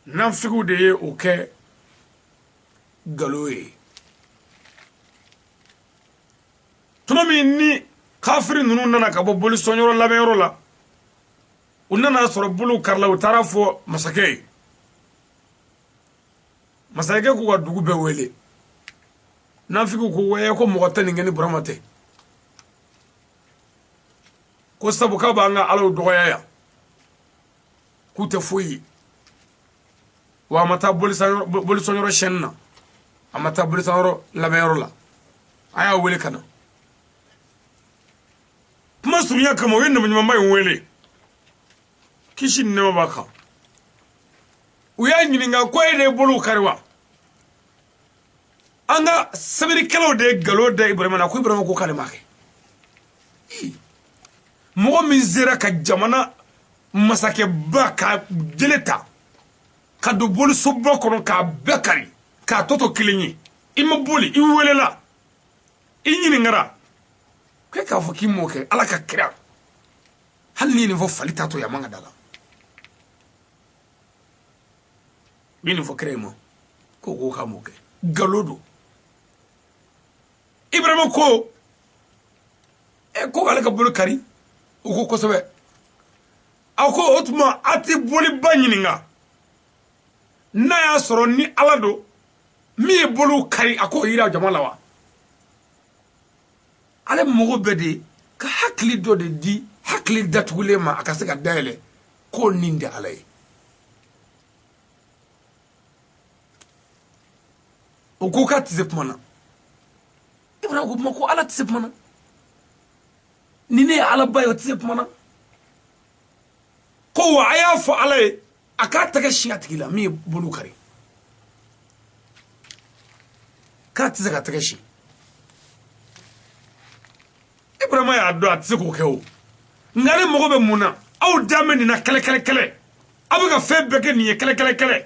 nafigiw de ye o kɛ nkalon ye tuma min ni kafiri ninnu nana ka bɔ boli sɔnyɔrɔ labɛnyɔrɔ la u nana sɔrɔ bolow karila u taara fɔ masakɛ ye masakɛ k'u ka dugu bɛɛ wele nafigiw ko wɛɛ ko mɔgɔ tɛ nin kɛ ni burama tɛ ko sabu k'a b'an ka alaw dɔgɔya yan k'u tɛ foyi ye wa a ma taa bolisɔnyɔrɔ sɛni na a ma taa bolisɔnyɔrɔ labɛnyɔrɔ la a y'a wele ka na kuma surunya kama u ye nabiɲumanba in wele kisi ni nɛɛma b'a kan u y'a ɲininka ko e de ye bolow kari wa an ka sɛbɛnnikɛlaw de ye nkalon da ibrahima na ko ibrahima ko k'ale m'a kɛ mɔgɔ min sera ka jamana masakɛba ka jele ta ka don bolisoba kɔnɔ k'a bɛɛ kari k'a tɔ to kelen ye i ma boli i welela i ɲininkara ko e k'a fɔ k'i m'o kɛ ala ka kira hali n'i ye nin fɔ fali t'a to yen a man ka da la u ye nin fɔ kira ye ma ko k'a m'o kɛ nkalon don ibrahima ko ko ale ka bolo kari u ko kosɛbɛ a ko o tuma a tɛ boliba ɲininka n'a y'a sɔrɔ ni ala don min ye bolow kari a k'o yira jama la wa ale mago bɛɛ de ka hakili dɔ de di hakili datugulen ma a ka se ka dayɛlɛ k'o nin de ala ye o ko k'a tɛ se kuma na ibrahima ko kuma ko ala tɛ se kuma na ni ne ye ala ba ye o tɛ se kuma na ko wa a y'a fɔ ala ye a k'a tɛgɛ sin a tigi la min ye bolo kari k'a tɛ se ka tɛgɛ sin ibrahima y'a dɔn a tɛ se k'o kɛ o nka ne mago bɛ mun na aw da mɛ nin na kɛlɛ aw bɛ ka fɛn bɛɛ kɛ nin ye kɛlɛ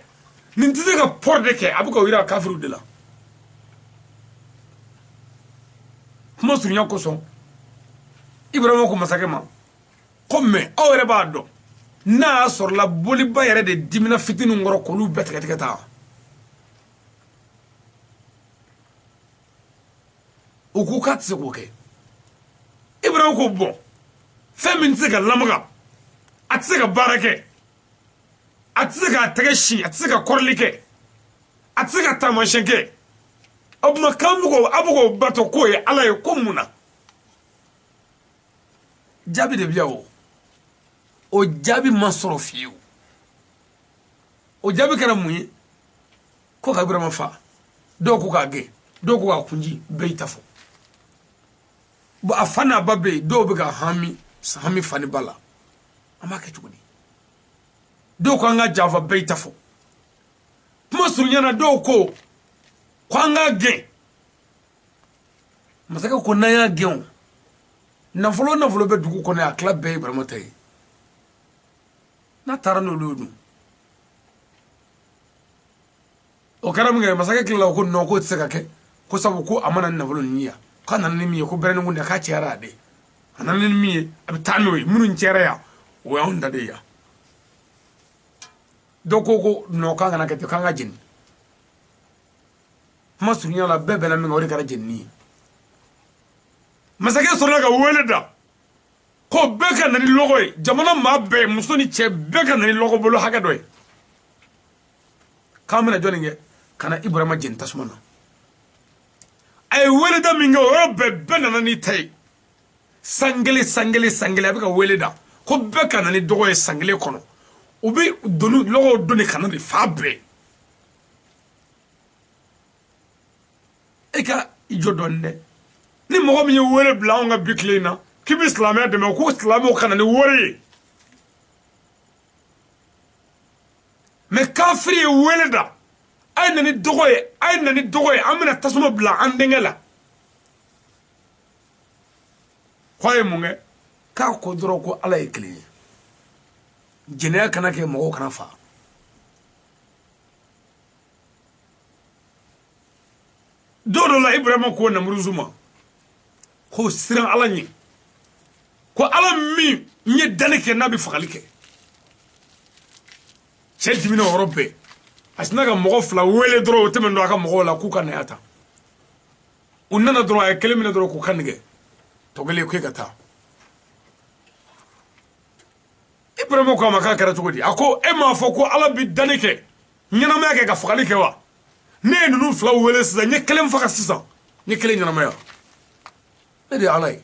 nin tɛ se ka pɔri de kɛ a bɛ ka o yira kafiriw de la kuma surunya kosɔn ibrahima ko masakɛ ma ko mɛ aw yɛrɛ b'a dɔn n'a y'a sɔrɔla boliba yɛrɛ de dimina fitininw kɔrɔ k'olu bɛɛ tigɛ ta o ko k'a tɛ se k'o kɛ Ibrahima ko bɔn fɛn min tɛ se ka lamaga a tɛ se ka baara kɛ a tɛ se k'a tɛgɛ si a tɛ se ka kɔrɔli kɛ a tɛ se ka taamasiyɛn kɛ o tuma k'an bɛ k'o bato k'o ye Ala ye ko mun na jaabi de bɛ yan o jaabi ma sɔrɔ fiyewu o jaabi kɛra mun ye ko ka Ibrahima fa dɔw ko k'a gɛn dɔw ko k'a kunji bɛɛ y'i ta fɔ bon a fa n'a ba bɛ yen dɔw bɛ ka hami fa ni ba la an b'a kɛ cogo di dɔw ko an ka janfa bɛɛ y'i ta fɔ kuma surunyana dɔw ko an ka gɛn masakɛ ko n'an y'a gɛn o nafolo bɛ dugu kɔnɔ a tila bɛɛ ye Ibrahima ta ye n'a taara n'olu ye dun o kɛra min kɛ masakɛ tilala ko non k'o tɛ se ka kɛ ko sabu ko a mana nafolo nin yan k'a nana ni min ye ko bɛrɛnikun dɛ k'a cɛyara a de a nana ni min ye a bɛ taa n'o ye minnu cɛyara yan o y'anw da de yan dɔw ko non k'an kana kɛ ten k'an ka jeni kuma surunya la bɛɛ bɛnna min kan o de kɛra jenini ye masakɛ sɔrɔla ka wele da ko bɛɛ ka na ni lɔgɔ ye jamana maa bɛɛ muso ni cɛ bɛɛ ka na ni lɔgɔ bolo hakɛ dɔ ye k'an bɛna jɔnni kɛ ka na Ibrahima jeni tasuma na a ye wele da min kɛ o yɔrɔ bɛɛ nana n'i ta ye san kelen a bɛ ka wele da ko bɛɛ ka na ni dɔgɔ ye san kelen kɔnɔ u bɛ lɔgɔw donni ka na de fa bɛɛ e ka i jɔ dɔɔnin dɛ ni mɔgɔ min ye wele bila anw ka bi tile in na k'i bɛ silamɛya dɛmɛ ko silamɛw ka na ni wari ye mais kafiri ye wele da a ye na ni dɔgɔ ye an bɛna tasuma bila an denkɛ la k'a ye mun kɛ k'a ko dɔrɔn ko Ala ye kelen ye jɛnɛya kana kɛ mɔgɔw kana fa don dɔ la Ibrahima ko Namuruzu ma ko siran Ala ɲɛ ko Ala min ye danni kɛ n'a bɛ fagali kɛ cɛ dimina o yɔrɔ bɛɛ a sina ka mɔgɔ fila wele dɔrɔn o tɛmɛ don a ka mɔgɔw la k'u ka na ta u nana dɔrɔn a ye kelen minɛ dɔrɔn k'u ka nɛgɛ tɔ kelen k'e ka taa Ibrahima ko a ma k'a kɛra cogo di a ko e m'a fɔ ko Ala bɛ danni kɛ ɲɛnamaya kɛ ka fagali kɛ wa ne ye ninnu fila wele sisan n ye kelen faga sisan n ye kelen ɲɛnamaya ne de ye Ala ye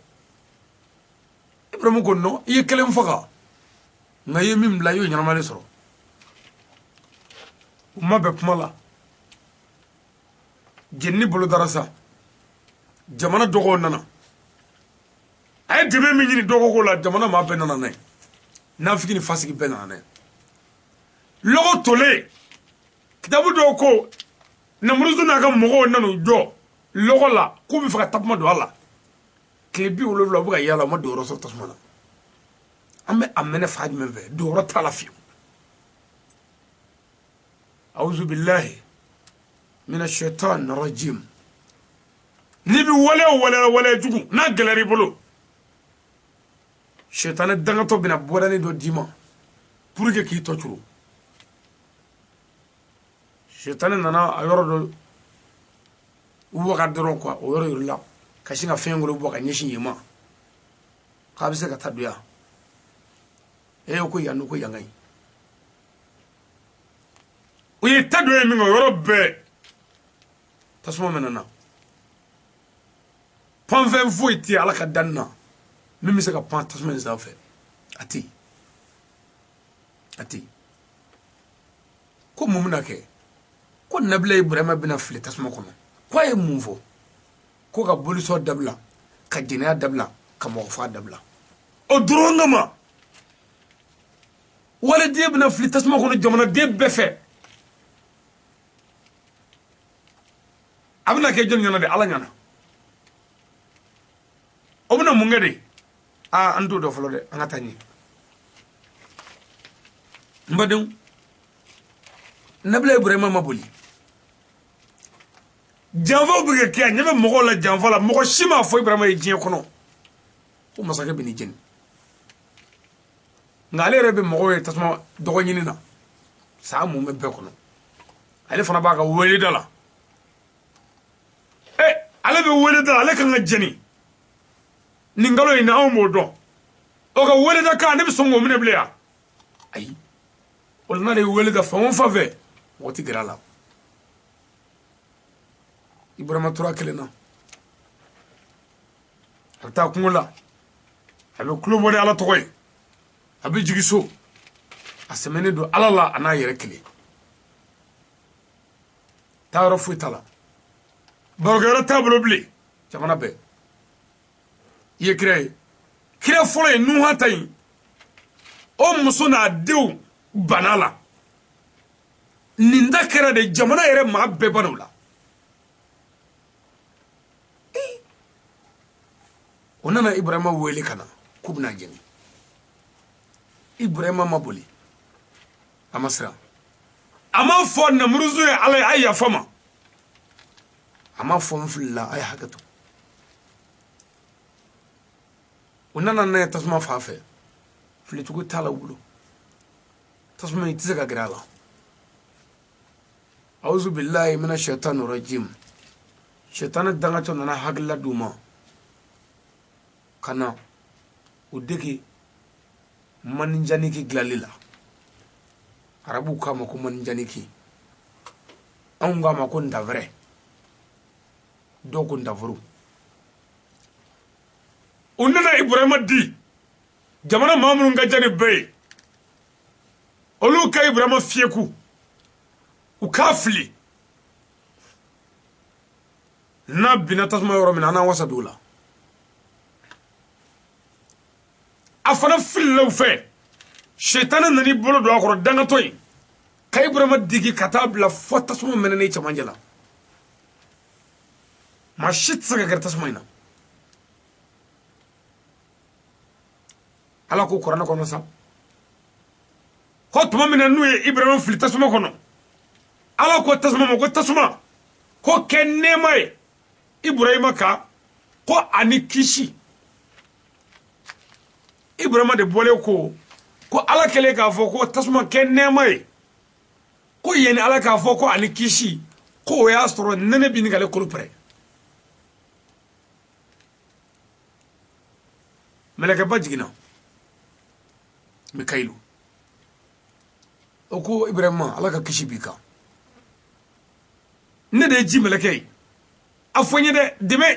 Ibrahima ko non i ye kelen faga nka i ye min bila i y'o ɲɛnamalen sɔrɔ u ma bɛn kuma la jenini bolo dara sa jamana dɔgɔw nana a ye dɛmɛ min ɲini dɔgɔko la jamana maa bɛɛ nana n'a ye nafiki ni fasiki bɛɛ nana n'a ye lɔgɔ tolen kitabu dɔw ko Namuruzu n'a ka mɔgɔw nan'u jɔ lɔgɔ la k'u bɛ fɛ ka tasuma don a la tile 70 u bɛ ka yaala u ma don yɔrɔ sɔrɔ tasuma na an bɛ a mɛnɛ fa jumɛn fɛ don yɔrɔ t'a la fiyewu awuzu bilahi mina shaitan rajim ni bi wale jugu n'a gɛlɛra i bolo shaitan dangatɔ bɛna bɔdani dɔ d'i ma pour que k'i tɔcuru shaitan nana a yɔrɔ dɔ waga dɔrɔn quoi o yɔrɔ yirila ka sin ka fɛn wɛrɛ bɔ ka ɲɛsin yen ma k'a bɛ se ka taa don yan e ko yan n'o ko yan ka ɲi o ye ta dɔ ye min kɛ o yɔrɔ bɛɛ tasuma mɛnɛ na panfɛn foyi tɛ Ala ka danni na min bɛ se ka pan tasuma in sanfɛ a tɛ yen ko mun bɛna kɛ ko nabila Ibrahima bɛna fili tasuma kɔnɔ ko a ye mun fɔ ko ka bolisɔn dabila ka jɛnɛya dabila ka mɔgɔ faga dabila o dɔrɔn kama waliden bɛna fili tasuma kɔnɔ jamanaden bɛɛ fɛ a bɛna kɛ jɔn ɲɛna de Ala ɲɛna o bɛna mun kɛ de an t'o dɔn fɔlɔ dɛ an ka taa ɲɛ n badenw nabila Ibrahima ma boli janfaw bɛ kɛ a ɲɛ bɛ mɔgɔw la janfa la mɔgɔ si m'a fɔ Ibrahima ye diɲɛ kɔnɔ ko masakɛ bɛ n'i jeni nka ale yɛrɛ bɛ mɔgɔw ye tasuma dɔgɔ ɲini na sa mun bɛ bɛɛ kɔnɔ ale fana b'a ka weleda la ale ale be wele da ale kan ga jeni ningalo ina o modo o ga wele da ka ne bi songo mine blia ay olna le wele da fon fave woti grala Ibrahima tura kelena ta kungula abe kulo bode ala tokoy abe jigiso asemene do alala ana yere kele tawro fuitala borgara tablo bli jamana be ye kire folo nu hatay o muso na dew banala ninda kera de jamana yere ma be banula onana Ibrahima wele kana kubna jeni Ibrahima mabuli amasra ama fo na muruzu ala ayya fama ama fo mfilla ay hagatu onana na tasma fafe filitugo tala wulu tasma itizaga grala auzu billahi minash shaitanir rajim shaitan dangato na hagla duma kana udeki manjaniki glalila arabu kama ko manjaniki anga ma ko ndavre doko ndavru unana Ibrahima di jamana mamuru ngajani be olu ka Ibrahima fieku ukafli na binatasma yoro min ana wasa dula afana fillo fe shaytan nani bolo do akoro danga toy kay Ibrahima digi katabla fotasmo menene chamanjala ma shit saga gartasmayna ala ko korana kono sa ko tuma mina nuye Ibrahima fili tasuma kono ala ko tasuma ko kenne mai Ibrahima ka ko ani kishi Ibrahima de bole ko ala kele ka fo ko tasuma kenne mai ko yeni ala ka fo ko ani kishi ko ya soro nene bi ni gale ko pre meleke bajigina Mikailu oko Ibrahima ala ka kishi bika ne de ji meleke afonye de deme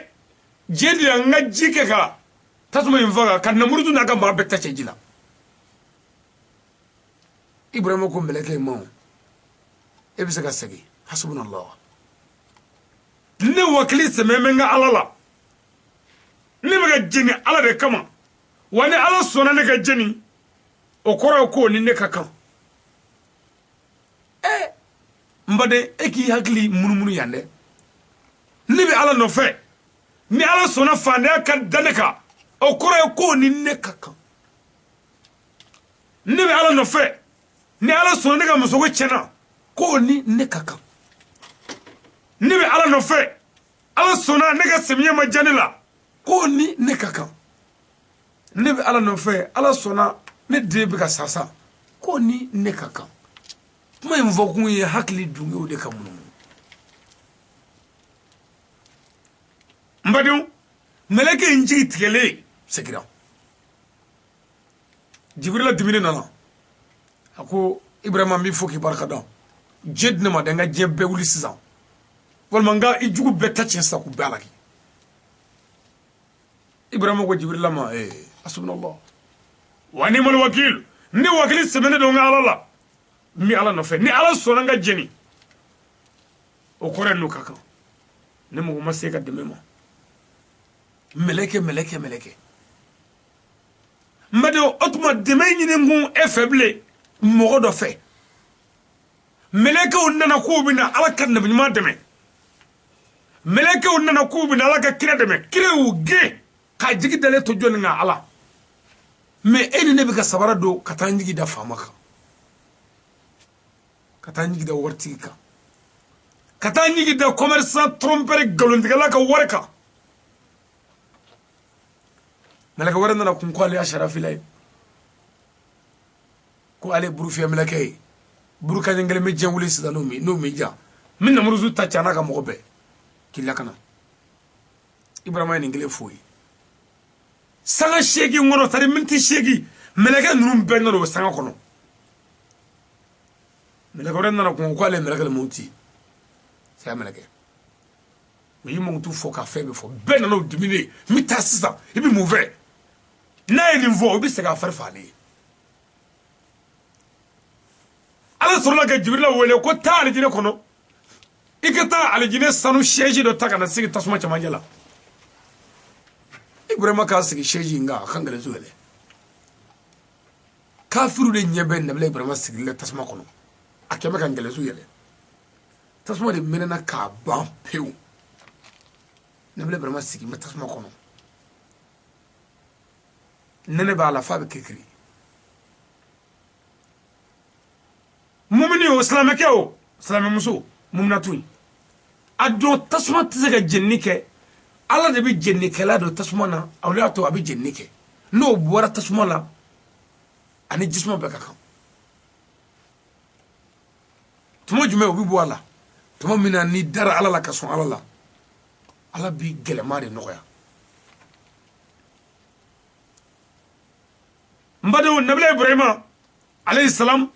jedi nga jike ka tasuma invaga kan namurutu na ga ma betta chejila Ibrahima ko meleke mo ebisa ga sagi hasbunallah ne wakili sememenga alala ne maga jeni ala de kama wani ala sona ne ga jeni okoro ko ni ne kakan mbade eki hakli munumunu yande ni be ala no fe ni ala sona fande kan daneka okoro ko ni ne kakan ni be ala no fe ni ala sona ne ga musogo chena ko ni ne kakan ni be ala no fe ala sona ne ga semiye majanila ko ni ne kakan ni be ala no fe ala sona ne de be ka sasa ko ni ne kakan kuma invokun ye hakli dunge o de kamunu mbadu meleke nji tigele sekira Jibril dimine nana ako Ibrahima mi foki barkada jedne ma danga jebbe wuli sisan walma nga ijugu betta cessa ku balaki Ibrahima ko Jibril ma asbunallah wa ni'mal wakil ni wakili semene do ngala la mi ala no fe ni ala sona nga jeni o kore no kaka ne mo ma se ka de memo meleke mbado otuma de me nyine ngun e faible mo do fe meleke on nana ko bina ala kan ne ma de me meleke on nana ko bina ala ka kire de me kire u ge ka jigi dale to joni nga ala mais eni ne be ka sabara do katanjigi da famaka katanjigi da wartika katanjigi da commerçant tromper galondigala ka warka malaka warana na kun ko ali asharafi lay ko ale buru fi malaka buru ka ngale me jenguli sida no mi ja min na muruzu ta chana ka mo be kilakana Ibrahima ni ngele foyi sanga shegi ngono tari minti shegi meleke nunu benno do sanga kono meleke ren na ko ale meleke le muti c'est meleke mi mo tu fo ka febe fo benno no dimine mi tasisa ibi mauvais na ni vo bi se ka farfani ala sorola ka jibrila wele ko ta aljine kono ikata aljine sanu sheji do taka na sigi tasuma chamajala Ibrahima ka sigi sheji nga kangale zuwele kafiru de nyebe nabla Ibrahima sigi le tasuma kono akema kangale zuwele tasuma de menena ka ban peu nabla Ibrahima sigi me tasuma kono nene ba la fa be kekri mumini o islamake o islam muso mumna tun ado tasuma tizega jennike ala de bi jennike la do tasuma na awliya to abi jennike no bora tasuma la ani jisma be kakam tumo jume obi bo ala tumo mina ni dara ala la kason ala la ala bi gelema de noya mbado nabila ibrahima alayhi salam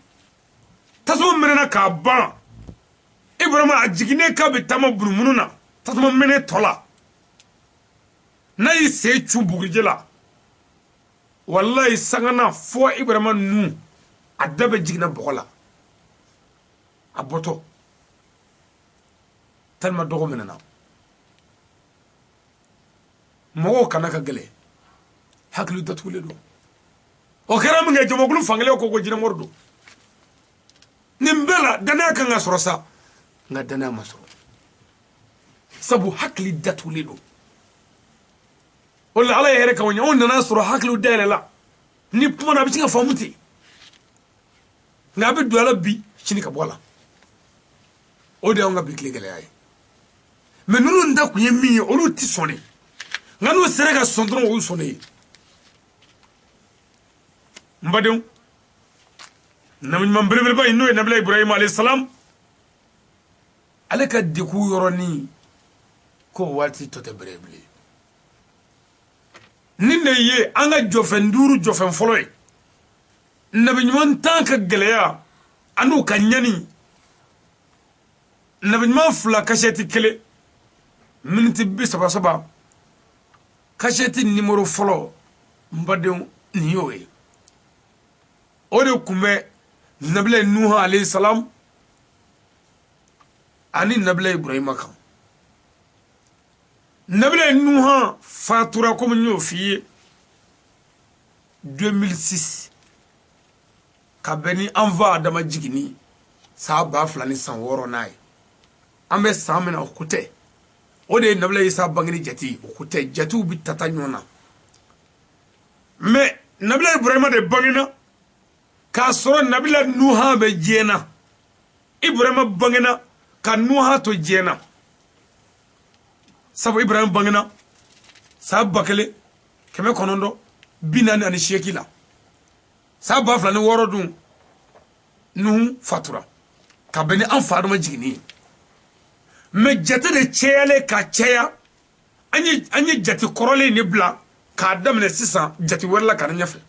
tasuma menena ka ban Ibrahima ajigine ka be tama burumununa tasuma mene tola na yi se chu bugijela wallahi sangana fo Ibrahima nu adabe jigina bokola aboto talma dogo menena mo kana ka gele haklu datule do o karam nga jomogulu fangale ko jina mordo nimbela dana kan asrosa nga dana masro sabu hakli datule do wala ala yere kawnya on dana soro haklu dalela ni pona bi cinga famuti nga be duala bi chini ka bola o de nga bi klegele ay mais nunu ndaku yemi olu ti sone nga no serega sondron o sone mbadon namin man bere ba ino nabila ibrahim alayhi salam alaka diku yoroni ko wati to te breble ninne ye anga jofen duru jofen foloy nabi man tanka geleya anu kanyani nabi man fula kasheti kele minti bi saba saba kasheti numéro folo mbadon niyoe ode kumbe nabila nuh alayhi salam ani nabila ibrahim kan nabila nuh fatura comme nyo fi 2006 ka beni anva adama jigini sa ba flani san woro nay ambe samena okute ode nabila isa bangini jati okute jatu bi tata nyona mais nabila ibrahim de bangina ka soro nabila nuha be jena ibrahim bangina ka nuha to jena sabu ibrahim bangina sa bakale keme konondo binani ani shekila sa ba flani woro dun nuhu fatura ka beni an faaduma jigini me jate de cheyale ka cheya anyi jati korole ni bla ka damne sisan jati werla ka nyafe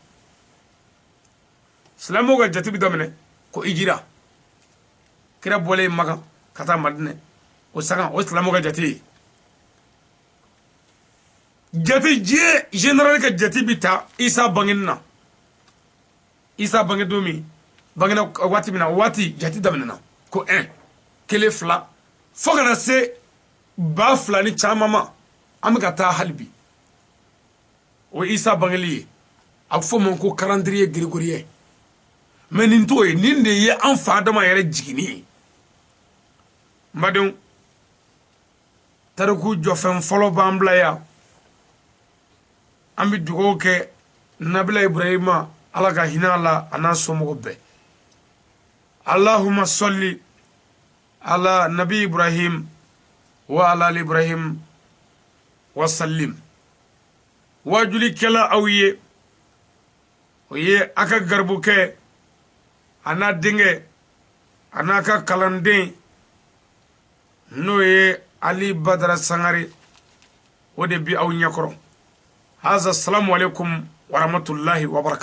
Islamo ga jati bi damne ko ijira kira bole maga kata madne o saga o islamo ga jati je general ka jati bita isa banginna isa bangedomi bangina wati mina wati jati damne na ko kele fla fogana se ba fla ni chamama amga ta halbi o isa bangeli afo mon ko calendrier grégorien mais ninto e ninde ye an faadama yere jigini madon taraku jofen folo bambla ya ambi dugo ke nabila ibrahima alaga hinala anaso mogobe allahumma salli ala nabi ibrahim wa ala ibrahim wa sallim wajuli kala awiye oye aka garbuke ana dinge ana ka kalanden no ye ali badara sangari o de bi aw ɲɛkɔrɔ haza assalamu alaikum wa rahmatullahi wa barakatuh